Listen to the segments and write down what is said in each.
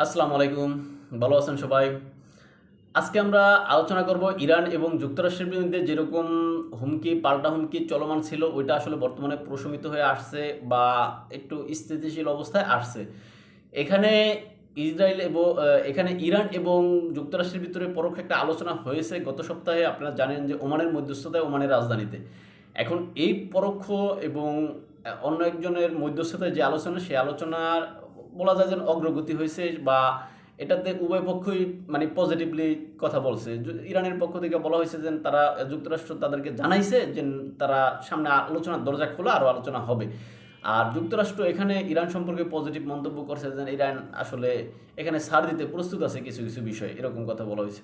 আসসালামু আলাইকুম। ভালো আছেন সবাই? আজকে আমরা আলোচনা করব ইরান এবং যুক্তরাষ্ট্রের বিরুদ্ধে যেরকম হুমকি, পাল্টা হুমকি চলমান ছিল, ওইটা আসলে বর্তমানে প্রশমিত হয়ে আসছে বা একটু স্থিতিশীল অবস্থায় আসছে। এখানে এখানে ইরান এবং যুক্তরাষ্ট্রের ভিতরে পরোক্ষ একটা আলোচনা হয়েছে গত সপ্তাহে। আপনারা জানেন যে ওমানের মধ্যস্থতায়, ওমানের রাজধানীতে। এখন এই পরোক্ষ এবং অন্য একজনের মধ্যস্থতায় যে আলোচনা, সেই আলোচনার বলা যায় যে অগ্রগতি হয়েছে বা এটাতে উভয় পক্ষই মানে পজিটিভলি কথা বলছে। ইরানের পক্ষ থেকে বলা হয়েছে যে তারা যুক্তরাষ্ট্র তাদেরকে জানাইছে যে তারা সামনে আলোচনার দরজা খোলা, আরও আলোচনা হবে। আর যুক্তরাষ্ট্র এখানে ইরান সম্পর্কে পজিটিভ মন্তব্য করছে যে ইরান আসলে এখানে ছাড় দিতে প্রস্তুত আছে কিছু কিছু বিষয়, এরকম কথা বলা হয়েছে।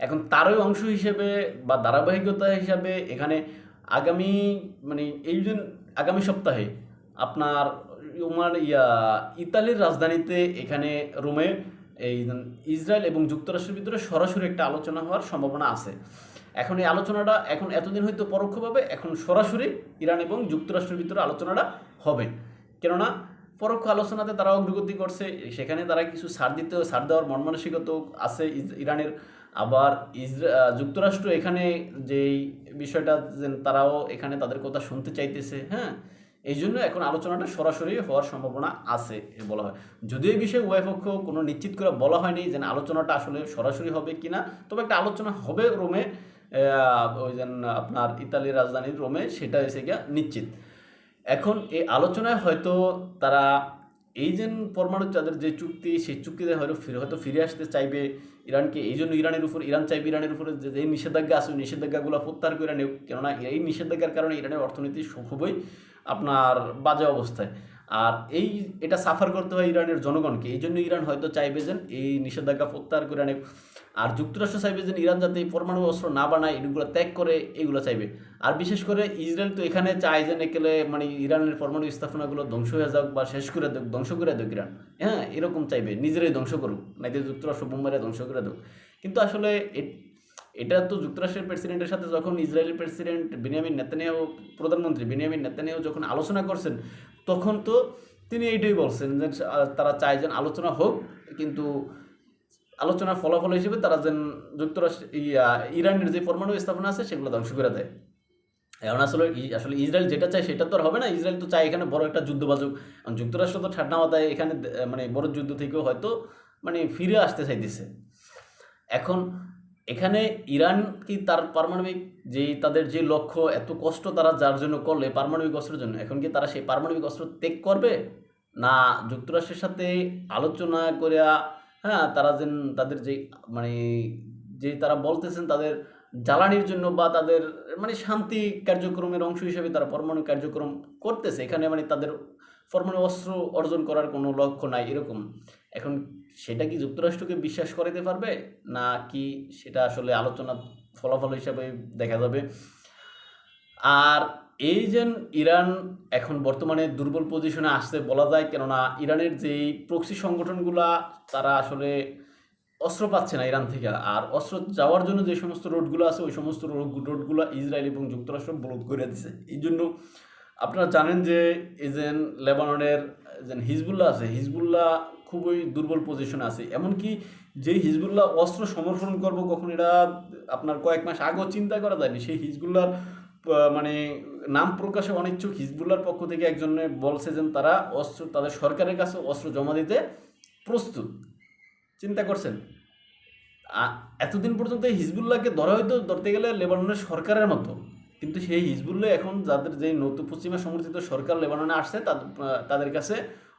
এখন তারই অংশ হিসেবে বা ধারাবাহিকতা হিসাবে এখানে আগামী মানে এই যে আগামী সপ্তাহে আপনার ইতালির রাজধানীতে এখানে রোমে এই ইসরায়েল এবং যুক্তরাষ্ট্রের ভিতরে সরাসরি একটা আলোচনা হওয়ার সম্ভাবনা আছে। এখন এই আলোচনাটা এখন এতদিন হয়তো পরোক্ষভাবে, এখন সরাসরি ইরান এবং যুক্তরাষ্ট্রের ভিতরে আলোচনাটা হবে। কেননা পরোক্ষ আলোচনাতে তারা অগ্রগতি করছে, সেখানে তারা কিছু ছাড় দেওয়ার মন মানসিকতা আছে ইরানের। আবার যুক্তরাষ্ট্র এখানে যেই বিষয়টা যে তারাও এখানে তাদের কথা শুনতে চাইতেছে, হ্যাঁ, এই জন্য এখন আলোচনাটা সরাসরি হওয়ার সম্ভাবনা আছে বলা হয়। যদিও এই বিষয়ে উভয় পক্ষ কোনো নিশ্চিত করে বলা হয়নি যে আলোচনাটা আসলে সরাসরি হবে কিনা, তবে একটা আলোচনা হবে রোমে, ওই যে আপনার ইতালির রাজধানীর রোমে, সেটা হয়েছে গিয়া নিশ্চিত। এখন এই আলোচনায় হয়তো তারা এই যে পরমাণু তাদের যে চুক্তি, সেই চুক্তিতে হয়তো ফিরে আসতে চাইবে ইরানকে। এই জন্য ইরান চাইবে ইরানের উপরে যে নিষেধাজ্ঞা আছে, ওই নিষেধাজ্ঞাগুলো প্রত্যাহার করে নেব। কেননা এই নিষেধাজ্ঞার কারণে ইরানের অর্থনীতি খুবই আপনার বাজে অবস্থায়। আর এটা সাফার করতে হয় ইরানের জনগণকে। এই জন্য ইরান হয়তো চাইবে যে এই নিষেধাজ্ঞা প্রত্যাহার করে নেব। আর যুক্তরাষ্ট্র চাইবে যে ইরান যাতে এই পরমাণু অস্ত্র না বানায়, এগুলো ত্যাগ করে, এগুলো চাইবে। আর বিশেষ করে ইসরায়েল তো এখানে চায় যে একেলে মানে ইরানের পরমাণু স্থাপনাগুলো ধ্বংস হয়ে যাক বা শেষ করে দেখ, ধ্বংস করে দেখ ইরান, হ্যাঁ, এরকম চাইবে, নিজেরাই ধ্বংস করুক, নাকি যুক্তরাষ্ট্র বোম্বারে ধ্বংস করে দেখ। কিন্তু আসলে এটা তো যুক্তরাষ্ট্রের প্রেসিডেন্টের সাথে যখন ইসরায়েলের প্রেসিডেন্ট প্রধানমন্ত্রী বেনিয়ামিন নেতানিয়াহু যখন আলোচনা করছেন, তখন তো তিনি এইটাই বলছেন যে তারা চায় যেন আলোচনা হোক, কিন্তু আলোচনার ফলাফল হিসেবে তারা যেন ইরানের যে পরমাণু স্থাপনা আছে সেগুলো ধ্বংস করে দেয়। এখন আসলে ইসরায়েল যেটা চায় সেটা তো আর হবে না। ইসরায়েল তো চায় এখানে বড় একটা যুদ্ধ বাজুক। যুক্তরাষ্ট্র তো ঠান্ডা মাথায় এখানে মানে বড় যুদ্ধ থেকেও হয়তো মানে ফিরে আসতে চাইতেছে। এখন এখানে ইরান কি তার পারমাণবিক তাদের যে লক্ষ্য, এত কষ্ট তারা যার জন্য করলে পারমাণবিক অস্ত্রের জন্য, এখন কি তারা সেই পারমাণবিক অস্ত্র ত্যাগ করবে, না যুক্তরাষ্ট্রের সাথে আলোচনা করে, হ্যাঁ, তারা যেন তাদের মানে তারা বলতেছেন তাদের জ্বালানির জন্য বা তাদের মানে শান্তি কার্যক্রমের অংশ হিসেবে তারা পরমাণু কার্যক্রম করতেছে, এখানে মানে তাদের পরমাণু অস্ত্র অর্জন করার কোনো লক্ষ্য নাই এরকম। এখন সেটা কি যুক্তরাষ্ট্রকে বিশ্বাস করাতে পারবে, না কি সেটা আসলে আলোচনা ফলাফল হিসাবে দেখা যাবে। আর এই যে ইরান এখন বর্তমানে দুর্বল পজিশনে আসছে বলা যায়, কেননা ইরানের যেই প্রক্সি সংগঠনগুলা তারা আসলে অস্ত্র পাচ্ছে না ইরান থেকে। আর অস্ত্র যাওয়ার জন্য যে সমস্ত রোডগুলো আছে, ওই সমস্ত রোডগুলো ইসরায়েল এবং যুক্তরাষ্ট্র ব্লক করে দিচ্ছে। এই জন্য আপনারা জানেন যে এই যে লেবাননের যে হিজবুল্লাহ আছে, হিজবুল্লাহ খুবই দুর্বল পজিশনে আছে। এমনকি যেই হিজবুল্লাহ অস্ত্র সমর্পণ করবো কখন, এটা আপনার কয়েক মাস আগেও চিন্তা করা যায়নি। সেই হিজবুল্লাহর মানে নাম প্রকাশে অনিচ্ছুক হিজবুল্লাহর পক্ষ থেকে একজনে বলছে যে তারা অস্ত্র তাদের সরকারের কাছে অস্ত্র জমা দিতে প্রস্তুত। চিন্তা করছেন? এতদিন পর্যন্ত হিজবুল্লাহকে ধরতে গেলে লেবাননের সরকারের মতো, কিন্তু সেই হিজবুল্লাহ এখন যাদের যে নতুন পশ্চিমা সমর্থিত সরকার লেবাননে আসছে তাদের কাছে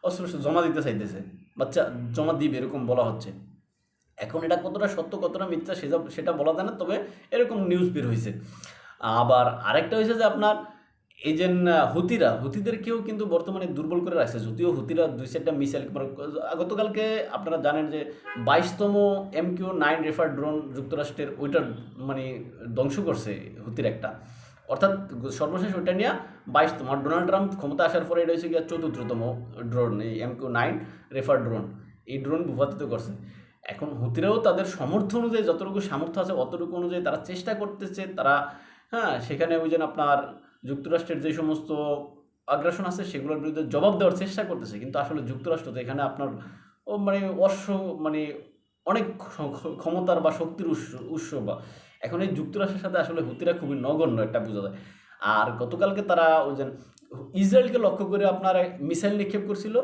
অস্ত্র জমা দিতে চাইতেছে, বাচ্চা জমা দিবে এরকম বলা হচ্ছে। এখন এটা কতটা সত্য কতটা মিথ্যা সেটা বলা যায় না, তবে এরকম নিউজ বের হয়েছে। আবার আরেকটা হয়েছে যে আপনার এই যে হুতিদেরকেও কিন্তু বর্তমানে দুর্বল করে রাখছে। যদিও হুতিরা 2-4টা মিসাইল, গতকালকে আপনারা জানেন যে 22তম MQ-9 রেফার ড্রোন যুক্তরাষ্ট্রের ওইটা মানে ধ্বংস করছে হুতির একটা, অর্থাৎ সর্বশেষ ওইটা নিয়ে 22তম। আর ডোনাল্ড ট্রাম্প ক্ষমতা আসার পরে এটা হচ্ছে গিয়ে 44তম ড্রোন, এই MQ-9 রেফার ড্রোন, এই ড্রোন ভূপাতিত করছে। এখন হুতিরাও তাদের সামর্থ্য অনুযায়ী, যতটুকু সামর্থ্য আছে অতটুকু অনুযায়ী তারা চেষ্টা করতেছে। তারা, হ্যাঁ, সেখানে ওই যে আপনার যুক্তরাষ্ট্রের যে সমস্ত আগ্রাসন আছে সেগুলোর বিরুদ্ধে জবাব দেওয়ার চেষ্টা করতেছে। কিন্তু আসলে যুক্তরাষ্ট্র তো এখানে আপনার ও মানে মানে অনেক ক্ষমতার বা শক্তির উৎস বা এখন এই যুক্তরাষ্ট্রের সাথে আসলে হুতিরা খুবই নগণ্য, একটা বোঝা যায়। আর গতকালকে তারা ওই যে ইসরায়েলকে লক্ষ্য করে আপনার মিসাইল নিক্ষেপ করছিল,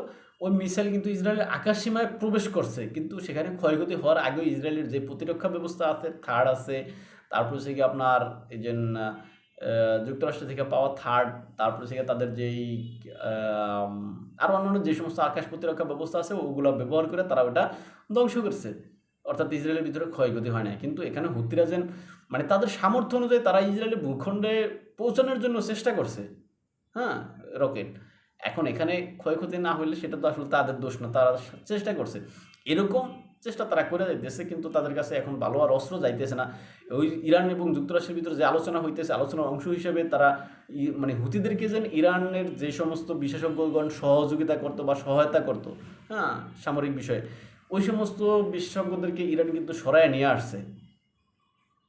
ওই মিসাইল কিন্তু ইসরায়েলের আকাশ সীমায় প্রবেশ করছে, কিন্তু সেখানে ক্ষয়ক্ষতি হওয়ার আগেও ইসরায়েলের যে প্রতিরক্ষা ব্যবস্থা আছে, থার্ড আছে, তারপর হচ্ছে কি আপনার এই যে যুক্তরাষ্ট্র থেকে পাওয়া থার্ড, তারপর হচ্ছে তাদের যেই আরও অন্যান্য যে সমস্ত আকাশ প্রতিরক্ষা ব্যবস্থা আছে ওগুলো ব্যবহার করে তারা ওটা ধ্বংস করছে, অর্থাৎ ইসরায়েলের ভিতরে ক্ষয়ক্ষতি হয় না। কিন্তু এখানে হুতিরা যেন মানে তাদের সামর্থ্য অনুযায়ী তারা ইসরায়েলের ভূখণ্ডে পৌঁছানোর জন্য চেষ্টা করছে, হ্যাঁ, রকেট। এখন এখানে ক্ষয়ক্ষতি না হলে সেটা তো আসলে তাদের দোষ না, তারা চেষ্টা করছে, এরকম চেষ্টা তারা করে যাইতেছে, কিন্তু তাদের কাছে এখন ভালো আর অস্ত্র যাইতেছে না। ওই ইরান এবং যুক্তরাষ্ট্রের ভিতরে যে আলোচনা হইতেছে, আলোচনার অংশ হিসেবে তারা মানে হুতিদেরকে যেন ইরানের যে সমস্ত বিশেষজ্ঞগণ সহযোগিতা করতো বা সহায়তা করতো, হ্যাঁ, সামরিক বিষয়ে, ওই সমস্ত বিশেষজ্ঞদেরকে ইরান কিন্তু সরায় নিয়ে আসছে।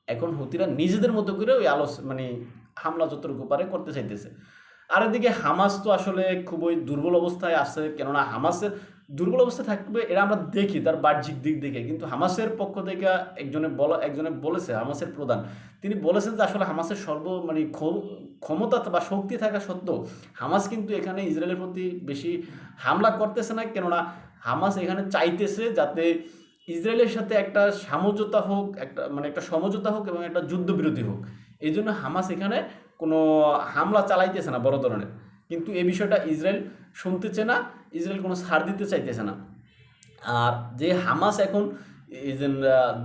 এখন হুতিরা নিজেদের মতো করে ওই মানে হামলা যতটুকু পারে করতে চাইতেছে। আর এদিকে হামাস তো আসলে খুবই দুর্বল অবস্থায় আছে, কেননা হামাসের দুর্বল অবস্থায় থাকবে এটা আমরা দেখি তার বাহ্যিক দিক দেখে, কিন্তু হামাসের পক্ষ থেকে একজনে বলেছে, হামাসের প্রধান, তিনি বলেছেন যে আসলে হামাসের মানে ক্ষমতা বা শক্তি থাকা সত্ত্বেও হামাস কিন্তু এখানে ইসরায়েলের প্রতি বেশি হামলা করতেছে না, কেননা হামাস এখানে চাইতেছে যাতে ইসরায়েলের সাথে একটা সমঝোতা হোক, একটা সমঝোতা হোক এবং একটা যুদ্ধবিরতি হোক। এই জন্য হামাস এখানে কোনো হামলা চালাইতেছে না বড় ধরনের, কিন্তু এই বিষয়টা ইসরায়েল শুনতেছে না, ইসরায়েল কোনো ছাড় দিতে চাইতেছে না। আর যে হামাস এখন এই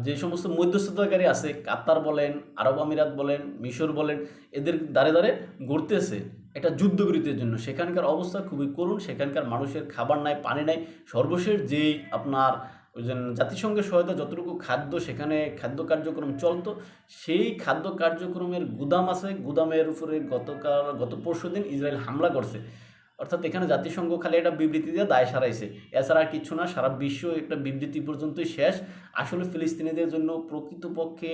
যে সমস্ত মধ্যস্থতাকারী আছে, কাতার বলেন, আরব আমিরাত বলেন, মিশর বলেন, এদের দ্বারে দ্বারে ঘুরতেছে একটা যুদ্ধবিরতির জন্য। সেখানকার অবস্থা খুবই করুণ, সেখানকার মানুষের খাবার নাই, পানি নাই। সর্বশেষ যেই আপনার ওই যে জাতিসংঘের সহায়তা যতটুকু খাদ্য সেখানে খাদ্য কার্যক্রম চলতো, সেই খাদ্য কার্যক্রমের গুদাম আছে, গুদামের উপরে গত পরশু দিন ইসরায়েল হামলা করছে। অর্থাৎ এখানে জাতিসংঘ খালি একটা বিবৃতি দিয়ে দায় সারাইছে, এছাড়া আর কিছু না। সারা বিশ্ব একটা বিবৃতি পর্যন্তই শেষ। আসলে ফিলিস্তিনিদের জন্য প্রকৃতপক্ষে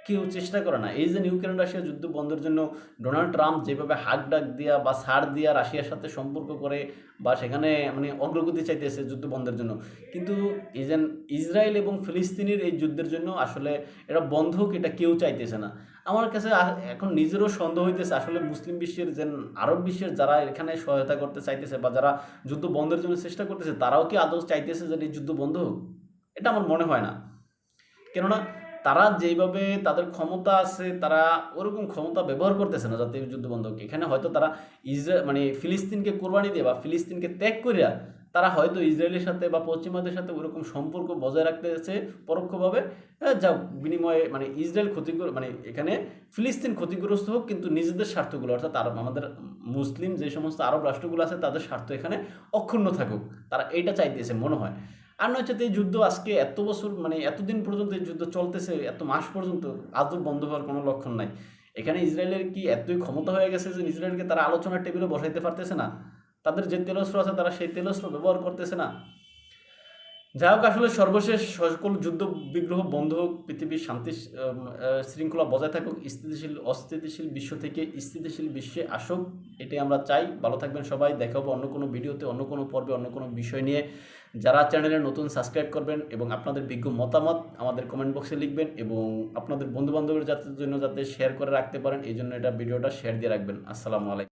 কেউ চেষ্টা করে না। এই যে ইউক্রেন রাশিয়া যুদ্ধ বন্ধের জন্য ডোনাল্ড ট্রাম্প যেভাবে হাক ডাক দিয়া বা ছাড় দিয়া রাশিয়ার সাথে সম্পর্ক করে বা সেখানে মানে অগ্রগতি চাইতেছে যুদ্ধ বন্ধের জন্য, কিন্তু এই যে ইসরায়েল এবং ফিলিস্তিনির এই যুদ্ধের জন্য আসলে এটা বন্ধ হোক এটা কেউ চাইতেছে না। আমার কাছে এখন নিজেরও সন্দেহ হইতেছে আসলে মুসলিম বিশ্বের যে আরব বিশ্বের যারা এখানে সহায়তা করতে চাইতেছে বা যারা যুদ্ধ বন্ধের জন্য চেষ্টা করতেছে, তারাও কি আদৌ চাইতেছে যে এই যুদ্ধ বন্ধ হোক? এটা আমার মনে হয় না, কেননা তারা যেইভাবে তাদের ক্ষমতা আছে তারা ওরকম ক্ষমতা ব্যবহার করতেছে না যাতে যুদ্ধ বন্ধ হোক। এখানে হয়তো তারা মানে ফিলিস্তিনকে কোরবানি দিয়ে বা ফিলিস্তিনকে ত্যাগ করিয়া তারা হয়তো ইসরায়েলের সাথে বা পশ্চিমাদের সাথে ওরকম সম্পর্ক বজায় রাখতেছে পরোক্ষভাবে, যা বিনিময়ে মানে ইসরায়েল মানে এখানে ফিলিস্তিন ক্ষতিগ্রস্ত হোক, কিন্তু নিজেদের স্বার্থগুলো অর্থাৎ আমাদের মুসলিম যে সমস্ত আরব রাষ্ট্রগুলো আছে তাদের স্বার্থ এখানে অক্ষুণ্ণ থাকুক, তারা এইটা চাইতেছে মনে হয়। আর নয়তো এই যুদ্ধ আজকে এত বছর মানে এতদিন পর্যন্ত এই যুদ্ধ চলতেছে, এত মাস পর্যন্ত আদৌ বন্ধ হওয়ার কোনো লক্ষণ নাই। এখানে ইসরায়েলের কি এতই ক্ষমতা হয়ে গেছে যে ইসরায়েলকে তারা আলোচনার টেবিলে বসাইতে পারতেছে না? তাদের যে তেলস্ত্র আছে তারা সেই তেলস্ত্র ব্যবহার করতেছে না? যাই হোক, আসলে সর্বশেষ সকল যুদ্ধ বিগ্রহ বন্ধ হোক, পৃথিবীর শান্তি শৃঙ্খলা বজায় থাকুক, অস্থিতিশীল বিশ্ব থেকে স্থিতিশীল বিশ্বে আসুক, এটাই আমরা চাই। ভালো থাকবেন সবাই, দেখা হবে অন্য কোনো ভিডিওতে, অন্য কোনো পর্বে, অন্য কোনো বিষয় নিয়ে। যারা চ্যানেলে নতুন সাবস্ক্রাইব করবেন এবং আপনাদের বিজ্ঞ মতামত আমাদের কমেন্ট বক্সে লিখবের এবং আপনাদের বন্ধুবান্ধবের জন্য যাতে শেয়ার করে রাখতে পারেন, এই জন্য ভিডিওটা শেয়ার দিয়ে রাখবেন। আসসালামু আলাইকুম।